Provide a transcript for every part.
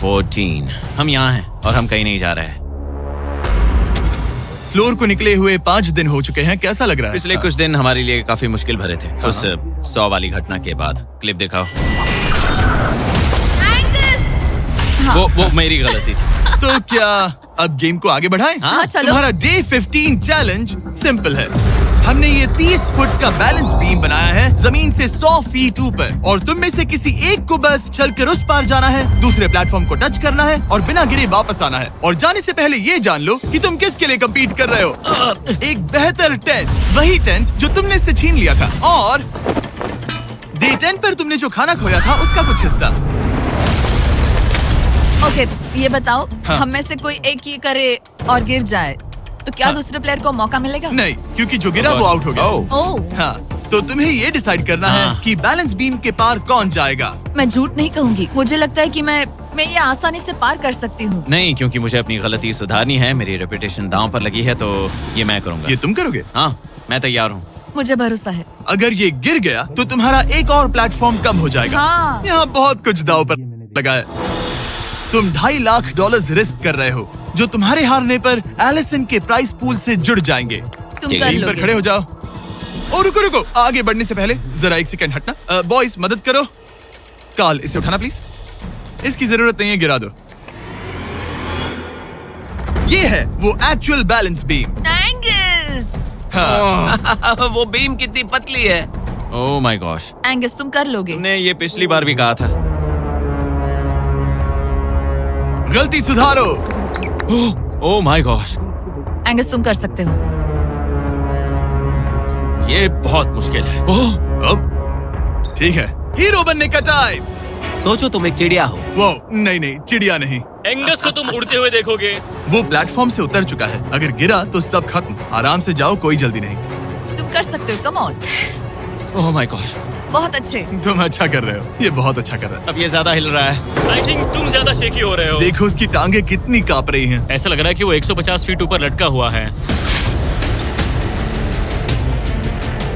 14। हम यहाँ हैं और हम कहीं नहीं जा रहे हैं। फ्लोर को निकले हुए 5 दिन हो चुके हैं। कैसा लग रहा है? पिछले कुछ दिन हमारे लिए काफी मुश्किल भरे थे। उस 100 वाली घटना के बाद। क्लिप दिखाओ। वो मेरी गलती थी। तो क्या अब गेम को आगे बढ़ाएं? हाँ, चलो। तुम्हारा डे 15 चैलेंज सिंपल है। हमने ये 30 फुट का बैलेंस बीम बनाया है जमीन से 100 फीट ऊपर, और तुम में से किसी एक को बस चलकर उस पार जाना है, दूसरे प्लेटफॉर्म को टच करना है और बिना गिरे वापस आना है। और जाने से पहले ये जान लो कि तुम किसके लिए कम्पीट कर रहे हो। एक बेहतर टेंट, वही टेंट जो तुमने इससे छीन लिया था, और डे 10 पर तुमने जो खाना खोया था उसका कुछ हिस्सा। ओके, ये बताओ, हाँ। हम में से कोई एक ये करे और गिर जाए तो क्या हाँ। दूसरे प्लेयर को मौका मिलेगा? नहीं, क्योंकि जो गिरा वो आउट हो गया। ओह, हाँ, तो तुम्हें ये डिसाइड करना हाँ। है कि बैलेंस बीम के पार कौन जाएगा। मैं झूठ नहीं कहूँगी, मुझे लगता है कि मैं ये आसानी से पार कर सकती हूँ। नहीं, क्योंकि मुझे अपनी गलती सुधारनी है। मेरी रेपुटेशन दांव पर लगी है, तो ये मैं करूंगा। ये तुम करोगे? हाँ, मैं तैयार हूँ। मुझे भरोसा है। अगर ये गिर गया तो तुम्हारा एक और प्लेटफॉर्म कम हो जाएगा। हाँ। यहाँ बहुत कुछ दाव पर लगा है। तुम $2.5 लाख रिस्क कर रहे हो, जो तुम्हारे हारने पर एलिसन के प्राइस पूल से जुड़ जाएंगे। तुम ठीक कर है, टीम पर लोगे। खड़े हो जाओ। और रुको, आगे बढ़ने से पहले जरा 1 सेकंड हटना। बॉयज, मदद करो। कार्ल, इसे उठाना प्लीज। इसकी जरूरत नहीं है, गिरा दो। ये है वो एक्चुअल बैलेंस बीम। एंगस, हाँ। वो बीम कितनी पतली है। ओह माय गॉश, एंगस तुम कर लोगे। तुमने ये पिछली बार भी कहा था। गलती सुधारो। ओह माय गॉश, एंगस तुम कर सकते हो। ये बहुत मुश्किल है। अब ठीक है, हीरो बनने का टाइम। सोचो तुम एक चिड़िया हो। वो नहीं, चिड़िया नहीं। एंगस को तुम उड़ते हुए देखोगे। वो प्लेटफॉर्म से उतर चुका है। अगर गिरा तो सब खत्म। आराम से जाओ, कोई जल्दी नहीं। तुम कर सकते हो, come on. Oh my gosh, बहुत अच्छे। तुम अच्छा कर रहे हो, ये बहुत अच्छा कर रहा है। अब ये ज्यादा हिल रहा है। आई थिंक तुम ज्यादा शेकी हो रहे हो। देखो उसकी टांगे कितनी कांप रही हैं। ऐसा लग रहा है कि वो 150 फीट ऊपर लटका हुआ है।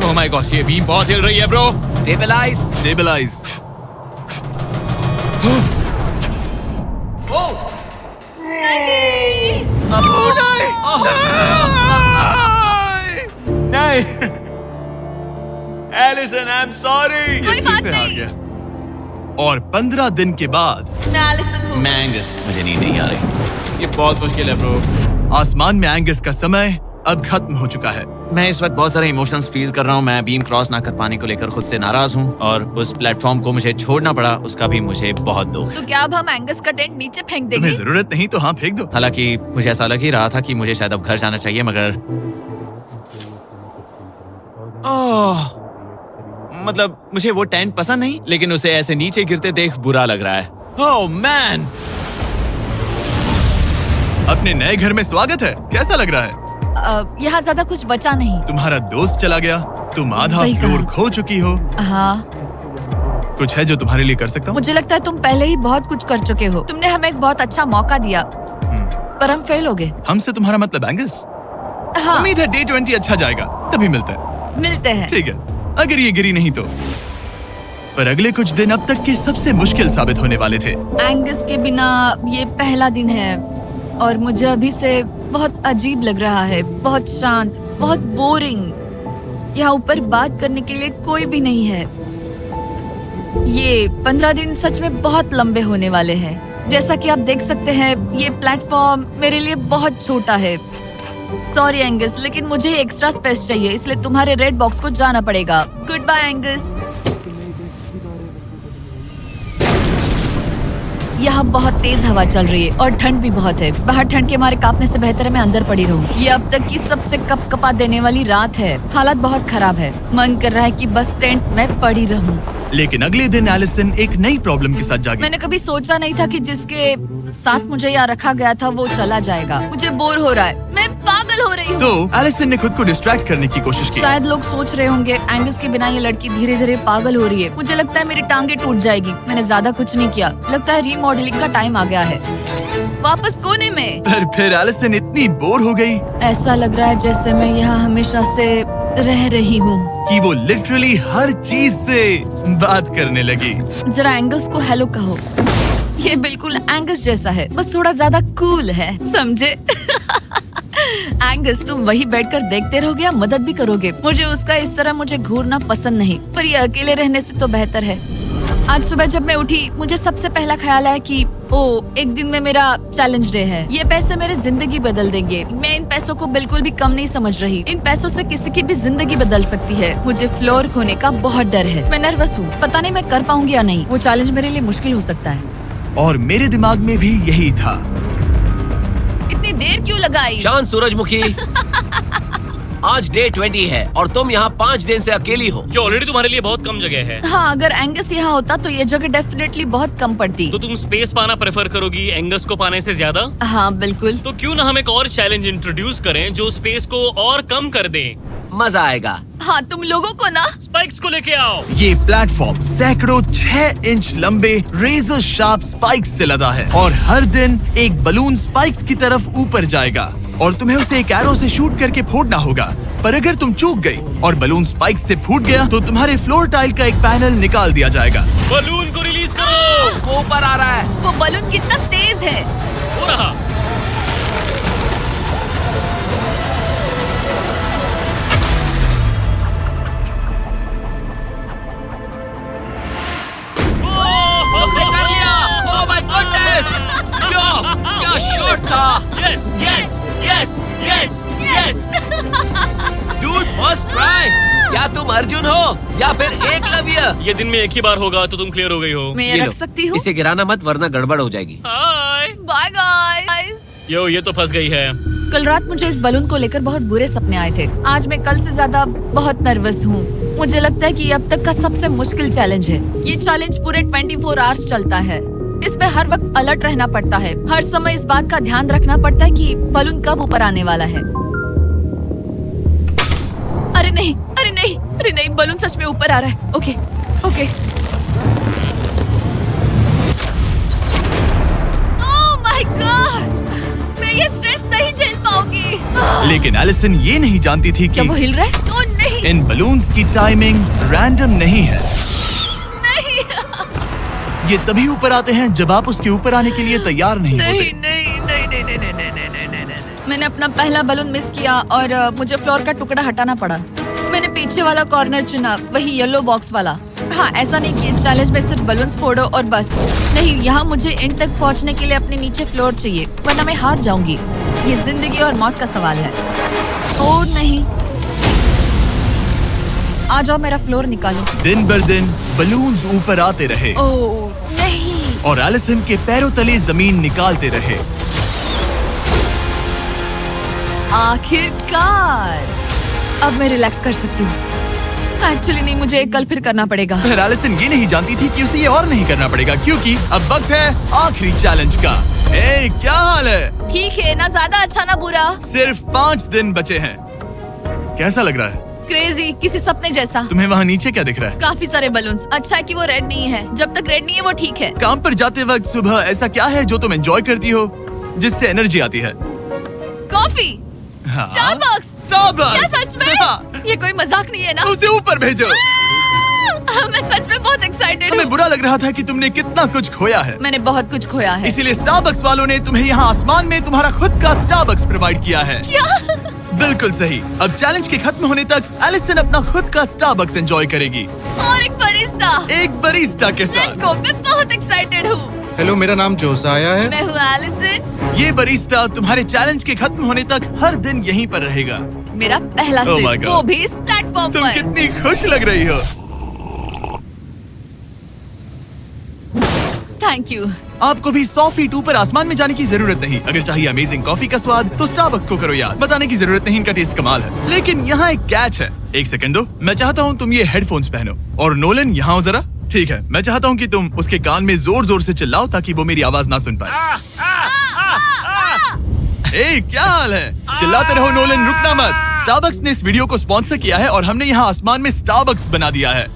ओह माय गॉश, ये बीम बहुत हिल रही है ब्रो। स्टेबलाइज। नहीं, एलिसन, आई एम सॉरी। कोई बात नहीं। गया। और 15 दिन के बाद मैं एलिसन हूँ। मैं एंगस, मुझे नींद नहीं आ रही। ये बहुत मुश्किल है ब्रो। आसमान में एंगस का समय अब खत्म हो चुका है। मैं इस वक्त बहुत सारे इमोशंस फील कर रहा हूँ। मैं बीम क्रॉस ना कर पाने को लेकर खुद से नाराज हूँ, और उस प्लेटफॉर्म को मुझे छोड़ना पड़ा, उसका भी मुझे बहुत दुख है। तो क्या अब हम एंगस का टेंट नीचे फेंक तुम्हें देंगे? जरूरत नहीं तो हाँ, फेंक दो। हालांकि मुझे ऐसा लग ही रहा था कि मुझे शायद अब घर जाना चाहिए, मगर मतलब मुझे वो टेंट पसंद नहीं, लेकिन उसे ऐसे नीचे गिरते देख बुरा लग रहा है। ओह मैन, अपने नए घर में स्वागत है। कैसा लग रहा है? यहाँ ज्यादा कुछ बचा नहीं। तुम्हारा दोस्त चला गया, तुम आधा सही फ्लोर कहा। खो चुकी हो। हाँ, कुछ है जो तुम्हारे लिए कर सकता हूँ? मुझे लगता है तुम पहले ही बहुत कुछ कर चुके हो। तुमने हमें एक बहुत अच्छा मौका दिया, पर हम फेल हो गए। हमसे तुम्हारा मतलब एंगस? हाँ, उम्मीद है डे 20 अच्छा जाएगा, तभी मिलते हैं। मिलते हैं। ठीक है, अगर ये गिरी नहीं तो। पर अगले कुछ दिन अब तक के सबसे मुश्किल साबित होने वाले थे। एंगस के बिना ये पहला दिन है, और मुझे अभी से बहुत अजीब लग रहा है। बहुत शांत, बहुत बोरिंग। यहाँ ऊपर बात करने के लिए कोई भी नहीं है। ये 15 दिन सच में बहुत लंबे होने वाले हैं। जैसा कि आप देख सकते हैं, ये प्लेटफॉर्म मेरे लिए बहुत छोटा है। सॉरी एंगस, लेकिन मुझे एक्स्ट्रा स्पेस चाहिए, इसलिए तुम्हारे रेड बॉक्स को जाना पड़ेगा। Good bye Angus. यहाँ बहुत तेज हवा चल रही है और ठंड भी बहुत है। बाहर ठंड के मारे कांपने से बेहतर है मैं अंदर पड़ी रहूं। ये अब तक की सबसे कपकपा देने वाली रात है। हालात बहुत खराब है। मन कर रहा है कि बस टेंट में पड़ी रहूं। लेकिन अगले दिन एलिसन एक नई प्रॉब्लम के साथ जागी। मैंने कभी सोचा नहीं था कि जिसके साथ मुझे यहाँ रखा गया था वो चला जाएगा। मुझे बोर हो रहा है, मैं पागल हो रही हूँ। तो एलिसन ने खुद को डिस्ट्रैक्ट करने की कोशिश की। शायद लोग सोच रहे होंगे एंगस के बिना ये लड़की धीरे धीरे पागल हो रही है। मुझे लगता है मेरी टांगे टूट जाएगी। मैंने ज्यादा कुछ नहीं किया। लगता है रीमॉडलिंग का टाइम आ गया है। वापस कोने में। पर फिर एलिसन इतनी बोर हो गई ऐसा लग रहा है जैसे मैं यहाँ हमेशा से रह रही हूँ। कि वो लिटरली हर चीज से बात करने लगी। जरा एंगस को हेलो कहो। ये बिल्कुल एंगस जैसा है, बस थोड़ा ज्यादा कूल है, समझे? एंगस, तुम वही बैठकर देखते रहोगे या मदद भी करोगे? मुझे उसका इस तरह मुझे घूरना पसंद नहीं, पर ये अकेले रहने से तो बेहतर है। आज सुबह जब मैं उठी, मुझे सबसे पहला ख्याल आया कि एक दिन में मेरा चैलेंज डे है। ये पैसे मेरी जिंदगी बदल देंगे। मैं इन पैसों को बिल्कुल भी कम नहीं समझ रही। इन पैसों से किसी की भी जिंदगी बदल सकती है। मुझे फ्लोर खोने का बहुत डर है। मैं नर्वस हूँ, पता नहीं मैं कर पाऊंगी या नहीं। वो चैलेंज मेरे लिए मुश्किल हो सकता है। और मेरे दिमाग में भी यही था। इतनी देर क्यों लगाई? शांत सूरजमुखी। आज डे 20 है और तुम यहाँ 5 दिन से अकेली हो। ये ऑलरेडी तुम्हारे लिए बहुत कम जगह है। हाँ, अगर एंगस यहाँ होता तो ये जगह डेफिनेटली बहुत कम पड़ती। तो तुम स्पेस पाना प्रेफर करोगी एंगस को पाने से ज्यादा? हाँ बिल्कुल। तो क्यों ना हम एक और चैलेंज इंट्रोड्यूस करें जो स्पेस को और कम कर दे। मजा आएगा। हाँ, तुम लोगों को ना स्पाइक्स को लेके आओ। ये प्लेटफॉर्म सैकड़ों 6 इंच लंबे रेजर शार्प स्पाइक्स से लदा है और हर दिन एक बलून स्पाइक्स की तरफ ऊपर जाएगा और तुम्हें उसे एक एरो से शूट करके फोड़ना होगा। पर अगर तुम चूक गई और बलून स्पाइक्स से फूट गया तो तुम्हारे फ्लोर टाइल का एक पैनल निकाल दिया जाएगा। बलून को रिलीज करो। वो ऊपर आ रहा है। वो बलून कितना तेज है। हो रहा। कर लिया। Oh my goodness. क्या शॉट था। Yes yes yes yes yes. Dude, first try. क्या तुम अर्जुन हो या फिर एकलव्य? ये दिन में एक ही बार होगा तो तुम क्लियर हो गई हो। मैं ये ये लो, रख सकती हूँ? इसे गिराना मत वरना गड़बड़ हो जाएगी। हाय। Bye guys. यो, ये तो फंस गई है। कल रात मुझे इस बलून को लेकर बहुत बुरे सपने आए थे। आज मैं कल से ज्यादा बहुत नर्वस हूँ। मुझे लगता है कि ये अब तक का सबसे मुश्किल चैलेंज है। ये चैलेंज पूरे 24 आवर्स चलता है। इसमें हर वक्त अलर्ट रहना पड़ता है। हर समय इस बात का ध्यान रखना पड़ता है कि बलून कब ऊपर आने वाला है। अरे नहीं, अरे नहीं, अरे नहीं, बलून सच में ऊपर आ रहा है। Okay okay. Oh my God, मैं ये स्ट्रेस नहीं झेल पाऊंगी। लेकिन एलिसन ये नहीं जानती थी क्या कि वो हिल रहा है? ओह नहीं, इन बलून्स की टाइमिंग रैंडम नहीं है। नहीं, ये तभी ऊपर आते हैं जब आप उसके ऊपर आने के लिए तैयार नहीं नहीं, होते। नहीं, नहीं, नहीं, नहीं, नहीं, नहीं, नहीं, नहीं, नहीं, नहीं। मैंने अपना पहला बलून मिस किया और मुझे फ्लोर का टुकड़ा हटाना पड़ा। मैंने पीछे वाला कॉर्नर चुना, वही येलो बॉक्स वाला। हाँ, ऐसा नहीं कि इस चैलेंज में सिर्फ बलून्स फोड़ो और बस। नहीं, यहाँ मुझे एंड तक पहुँचने के लिए अपने नीचे फ्लोर चाहिए, वरना मैं हार जाऊंगी। ये जिंदगी और मौत का सवाल है। ओह नहीं, आ जाओ, मेरा फ्लोर निकालो। दिन बर दिन बलून्स ऊपर आते रहे ओह नहीं, और एलिसन के पैरों तले जमीन निकालते रहे। आखिरकार अब मैं रिलैक्स कर सकती हूँ। एक्चुअली नहीं, मुझे एक कल फिर करना पड़ेगा। पर एलिसन ये नहीं जानती थी कि उसे ये और नहीं करना पड़ेगा क्योंकि अब वक्त है आखिरी चैलेंज का। ए, क्या हाल है? ठीक है, ना ज्यादा अच्छा ना बुरा। सिर्फ 5 दिन बचे हैं। कैसा लग रहा है? क्रेजी, किसी सपने जैसा। तुम्हें वहाँ नीचे क्या दिख रहा है? काफी सारे बलून्स। अच्छा है कि वो रेड नहीं है। जब तक रेड नहीं है वो ठीक है। काम पर जाते वक्त सुबह ऐसा क्या है जो तुम एंजॉय करती हो, जिससे एनर्जी आती है? कॉफी। हाँ। स्टारबक्स। स्टारबक्स। क्या सच में? हाँ। ये कोई मजाक नहीं है ना? उसे ऊपर भेजो। मैं सच में बहुत एक्साइटेड हमें हूँ। बुरा लग रहा था कि तुमने कितना कुछ खोया है। मैंने बहुत कुछ खोया है। इसीलिए स्टारबक्स वालों ने तुम्हें यहाँ आसमान में तुम्हारा खुद का स्टारबक्स प्रोवाइड किया है। क्या? बिल्कुल सही। अब चैलेंज के खत्म होने तक एलिसन अपना खुद का स्टारबक्स एंजॉय करेगी, और एक बरिस्ता। एक बरिस्टा के लेट्स साथ। गो, मैं बहुत एक्साइटेड हूँ। हेलो, मेरा नाम जोसाया है। मैं हूँ एलिसन। ये बरिस्टा तुम्हारे चैलेंज के खत्म होने तक हर दिन यहीं पर रहेगा। मेरा पहला Oh my सिप, God. वो भी इस प्लेटफॉर्म तुम पर। कितनी खुश लग रही हो। Thank you. आपको भी 100 फीट ऊपर आसमान में जाने की जरूरत नहीं। अगर चाहिए अमेजिंग कॉफी का स्वाद तो स्टारबक्स को करो याद। बताने की जरूरत नहीं, इनका टेस्ट कमाल है। लेकिन यहाँ एक कैच है। एक सेकंड दो, मैं चाहता हूँ तुम ये हेडफोन्स पहनो। और नोलन, यहाँ हो जरा। ठीक है, मैं चाहता हूँ कि तुम उसके कान में जोर जोर से चिल्लाओ ताकि वो मेरी आवाज ना सुन पाए। ए, क्या हाल है? चिल्लाते रहो नोलन, रुकना मत। स्टारबक्स ने इस वीडियो को स्पॉन्सर किया है और हमने यहाँ आसमान में स्टारबक्स बना दिया है।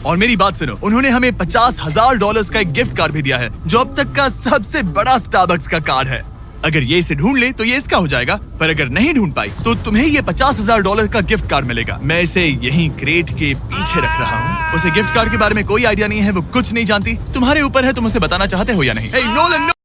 और मेरी बात सुनो, उन्होंने हमें $50,000 का एक गिफ्ट कार्ड भी दिया है, जो अब तक का सबसे बड़ा स्टारबक्स का कार्ड है। अगर ये इसे ढूंढ ले तो ये इसका हो जाएगा, पर अगर नहीं ढूंढ पाई तो तुम्हें ये $50,000 का गिफ्ट कार्ड मिलेगा। मैं इसे यहीं क्रेट के पीछे रख रहा हूँ। उसे गिफ्ट कार्ड के बारे में कोई आइडिया नहीं है, वो कुछ नहीं जानती। तुम्हारे ऊपर है तुम उसे बताना चाहते हो या नहीं। Hey, Nolan, no!